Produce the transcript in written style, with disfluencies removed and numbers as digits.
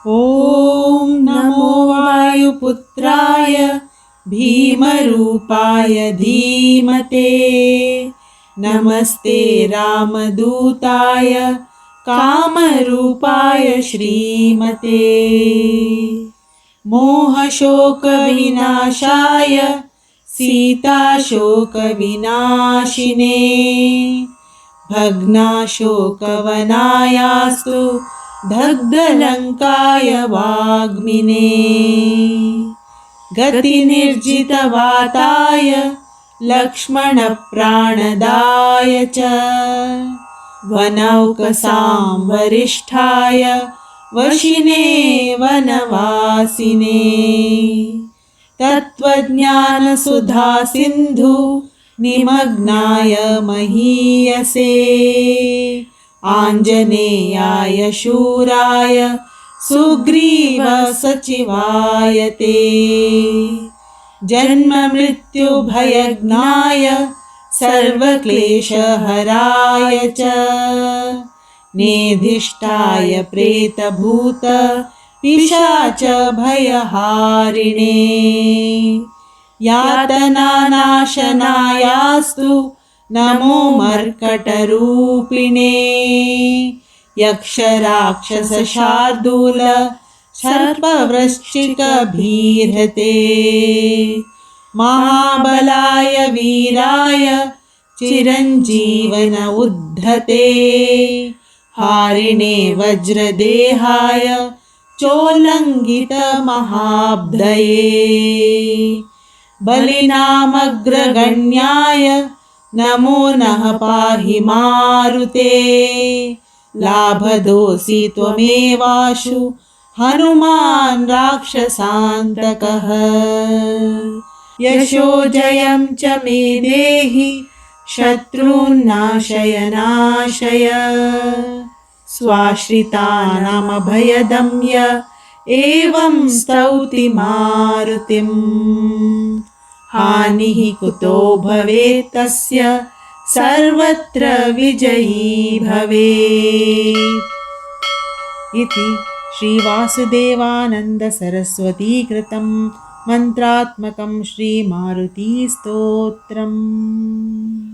ॐ नमो वायुपुत्राय भीमरूपाय धीमते। नमस्ते रामदूताय कामरूपाय श्रीमते। मोहशोकविनाशाय सीताशोकविनाशिने। भग्नाशोकवनायास्तु दग्धलङ्काय वाग्मिने। गतिनिर्जितवाताय लक्ष्मणप्राणदाय च। वनौकसां वरिष्ठाय वशिने वनवासिने। तत्त्वज्ञानसुधासिन्धु निमग्नाय महीयसे। आञ्जनेयाय शूराय सुग्रीवसचिवाय ते। जन्ममृत्युभयज्ञाय सर्वक्लेशहराय च। नेधिष्ठाय प्रेतभूत पिशाच भयहारिणे। यातनानाशनायास्तु नमो मर्कटरूपिणे। यक्षराक्षसशार्दूल सर्पवृश्चिकभीर्हते। महाबलाय वीराय चिरञ्जीवन उद्धते। हारिणे वज्रदेहाय चोल्लङ्घितमहाब्धये। बलिनामग्रगण्याय नमो नः पाहि मारुते। लाभदोऽसि त्वमेवाशु हनुमान् राक्षसान्तकः। यशो जयं च मे देहि शत्रून्नाशय नाशय। स्वाश्रितानामभयदम्य एवं स्तौति मारुतिम्। हानिः कुतो भवेत् तस्य सर्वत्र विजयी भवेत्। इति श्रीवासुदेवानन्दसरस्वतीकृतं मन्त्रात्मकं श्रीमारुतिस्तोत्रम्।